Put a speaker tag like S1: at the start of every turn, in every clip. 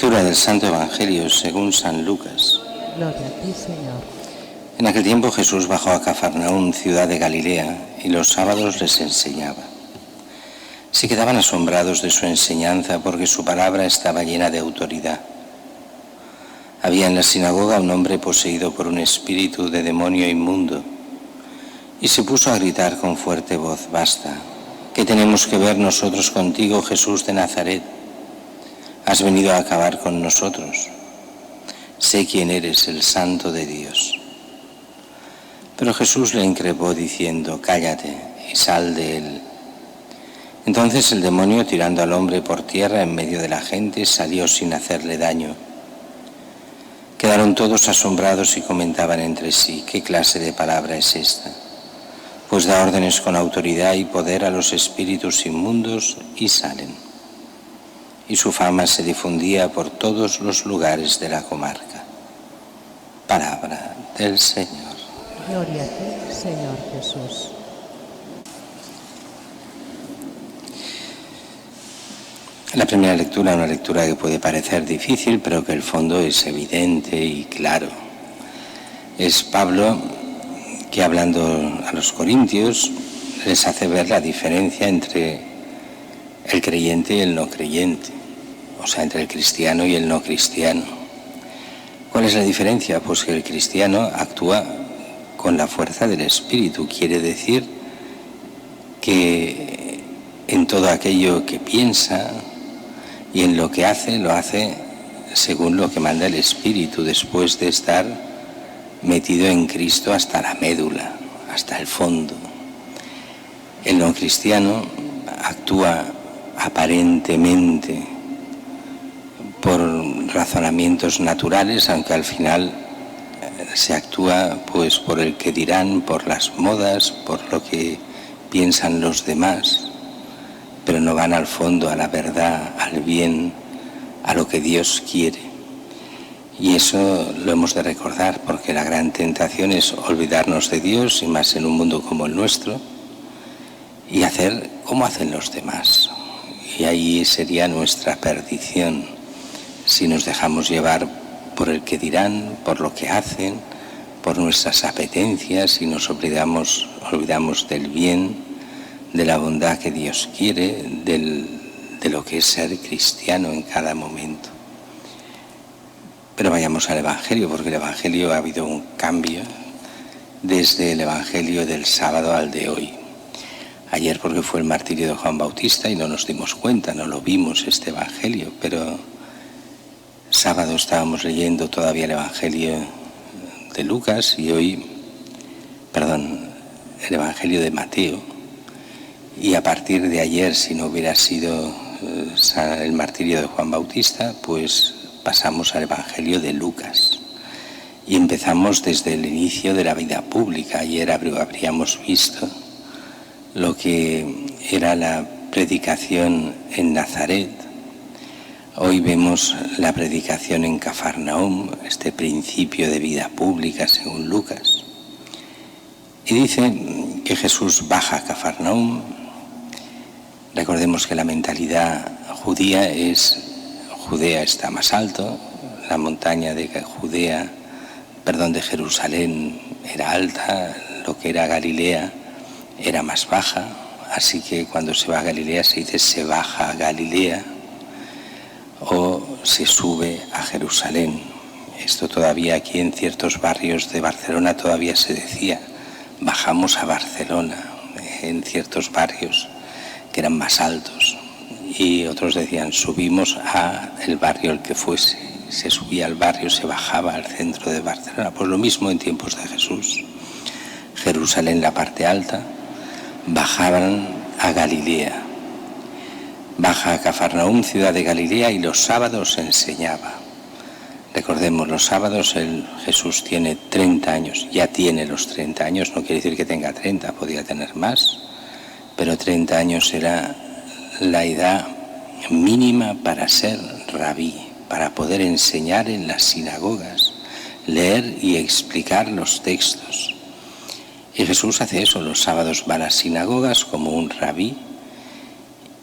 S1: Lectura del Santo Evangelio según San Lucas.
S2: Gloria a ti, Señor.
S1: En aquel tiempo Jesús bajó a Cafarnaúm, ciudad de Galilea, y los sábados les enseñaba. Se quedaban asombrados de su enseñanza porque su palabra estaba llena de autoridad. Había en la sinagoga un hombre poseído por un espíritu de demonio inmundo, y se puso a gritar con fuerte voz: «Basta, ¿qué tenemos que ver nosotros contigo, Jesús de Nazaret? Has venido a acabar con nosotros. Sé quién eres, el Santo de Dios». Pero Jesús le increpó diciendo: «Cállate y sal de él». Entonces el demonio, tirando al hombre por tierra en medio de la gente, salió sin hacerle daño. Quedaron todos asombrados y comentaban entre sí: «¿Qué clase de palabra es esta? Pues da órdenes con autoridad y poder a los espíritus inmundos y salen». Y su fama se difundía por todos los lugares de la comarca. Palabra del Señor.
S2: Gloria a ti, Señor Jesús.
S1: La primera lectura, una lectura que puede parecer difícil, pero que el fondo es evidente y claro. Es Pablo que, hablando a los corintios, les hace ver la diferencia entre el creyente y el no creyente, o sea, entre el cristiano y el no cristiano. ¿Cuál es la diferencia? Pues que el cristiano actúa con la fuerza del Espíritu, quiere decir que en todo aquello que piensa y en lo que hace, lo hace según lo que manda el Espíritu, después de estar metido en Cristo hasta la médula, hasta el fondo. El no cristiano actúa aparentemente por razonamientos naturales, aunque al final se actúa pues por el que dirán, por las modas, por lo que piensan los demás, pero no van al fondo, a la verdad, al bien, a lo que Dios quiere. Y eso lo hemos de recordar, porque la gran tentación es olvidarnos de Dios, y más en un mundo como el nuestro, y hacer como hacen los demás. Y ahí sería nuestra perdición, si nos dejamos llevar por el que dirán, por lo que hacen, por nuestras apetencias, y nos olvidamos del bien, de la bondad que Dios quiere, de lo que es ser cristiano en cada momento. Pero vayamos al Evangelio, porque el Evangelio ha habido un cambio desde el Evangelio del sábado al de hoy. Ayer porque fue el martirio de Juan Bautista y no nos dimos cuenta, no lo vimos este Evangelio, pero sábado estábamos leyendo todavía el Evangelio de Lucas y hoy, el Evangelio de Mateo. Y a partir de ayer, si no hubiera sido el martirio de Juan Bautista, pues pasamos al Evangelio de Lucas. Y empezamos desde el inicio de la vida pública. Ayer habríamos visto lo que era la predicación en Nazaret. Hoy vemos la predicación en Cafarnaúm, este principio de vida pública según Lucas. Y dice que Jesús baja a Cafarnaúm. Recordemos que la mentalidad judía es: Judea está más alto, la montaña de Jerusalén era alta, lo que era Galilea era más baja, así que cuando se va a Galilea se dice se baja a Galilea o se sube a Jerusalén. Esto todavía aquí en ciertos barrios de Barcelona todavía se decía: bajamos a Barcelona, en ciertos barrios que eran más altos, y otros decían subimos a el barrio el que fuese, se subía al barrio, se bajaba al centro de Barcelona. Pues lo mismo en tiempos de Jesús. Jerusalén, la parte alta, bajaban a Galilea. Baja a Cafarnaúm, ciudad de Galilea, y los sábados enseñaba. Recordemos, los sábados Jesús tiene 30 años, ya tiene los 30 años, no quiere decir que tenga 30, podía tener más, pero 30 años era la edad mínima para ser rabí, para poder enseñar en las sinagogas, leer y explicar los textos. Y Jesús hace eso, los sábados va a las sinagogas como un rabí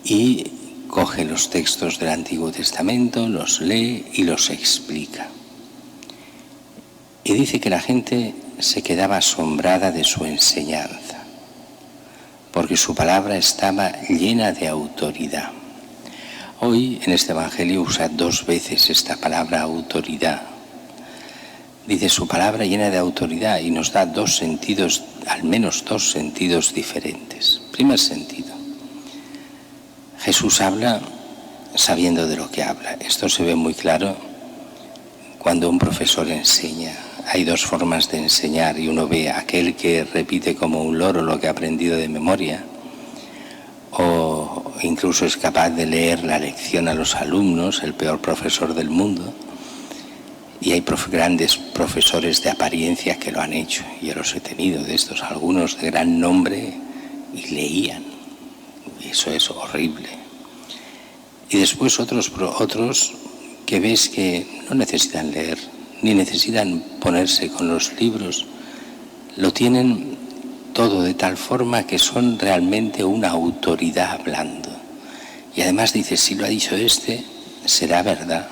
S1: y coge los textos del Antiguo Testamento, los lee y los explica. Y dice que la gente se quedaba asombrada de su enseñanza, porque su palabra estaba llena de autoridad. Hoy en este Evangelio usa 2 veces esta palabra autoridad. Dice su palabra llena de autoridad y nos da 2 sentidos, al menos 2 sentidos diferentes. Primer sentido, Jesús habla sabiendo de lo que habla. Esto se ve muy claro cuando un profesor enseña. Hay 2 formas de enseñar y uno ve a aquel que repite como un loro lo que ha aprendido de memoria, o incluso es capaz de leer la lección a los alumnos, el peor profesor del mundo. Y hay grandes profesores de apariencia que lo han hecho. Yo los he tenido de estos, algunos de gran nombre, y leían. Y eso es horrible. Y después otros que ves que no necesitan leer, ni necesitan ponerse con los libros. Lo tienen todo de tal forma que son realmente una autoridad hablando. Y además dice, si lo ha dicho este, será verdad.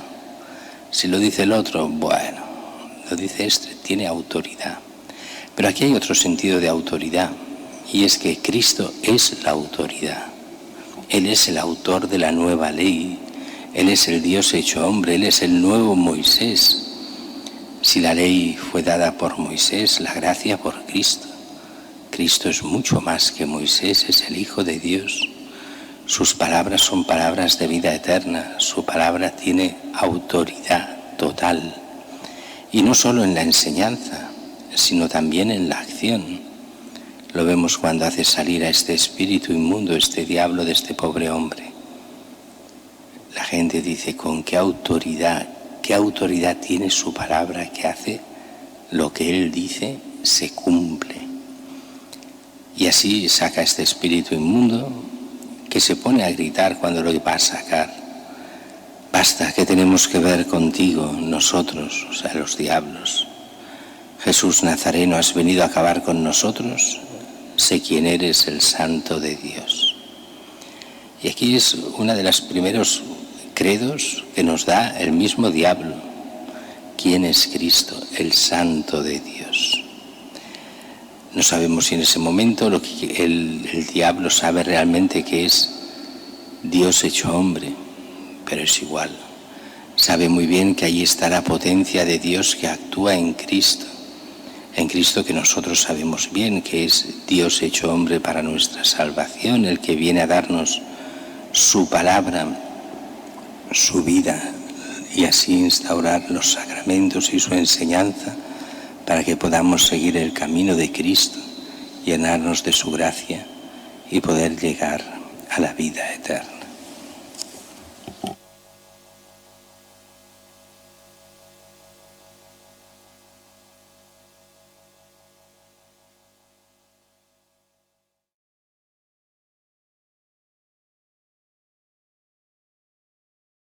S1: Si lo dice el otro, bueno, lo dice este, tiene autoridad. Pero aquí hay otro sentido de autoridad, y es que Cristo es la autoridad. Él es el autor de la nueva ley, Él es el Dios hecho hombre, Él es el nuevo Moisés. Si la ley fue dada por Moisés, la gracia por Cristo. Cristo es mucho más que Moisés, es el Hijo de Dios. Sus palabras son palabras de vida eterna, su palabra tiene autoridad total. Y no solo en la enseñanza, sino también en la acción. Lo vemos cuando hace salir a este espíritu inmundo, este diablo de este pobre hombre. La gente dice, ¿con qué autoridad tiene su palabra que hace lo que él dice se cumple? Y así saca este espíritu inmundo que se pone a gritar cuando lo va a sacar. Basta, ¿qué tenemos que ver contigo, nosotros, o sea, los diablos? Jesús Nazareno, ¿has venido a acabar con nosotros? Sé quién eres, el Santo de Dios. Y aquí es uno de los primeros credos que nos da el mismo diablo. ¿Quién es Cristo? El Santo de Dios. No sabemos si en ese momento lo que el diablo sabe realmente que es Dios hecho hombre, pero es igual. Sabe muy bien que ahí está la potencia de Dios que actúa en Cristo que nosotros sabemos bien que es Dios hecho hombre para nuestra salvación, el que viene a darnos su palabra, su vida, y así instaurar los sacramentos y su enseñanza para que podamos seguir el camino de Cristo, llenarnos de su gracia y poder llegar a la vida eterna.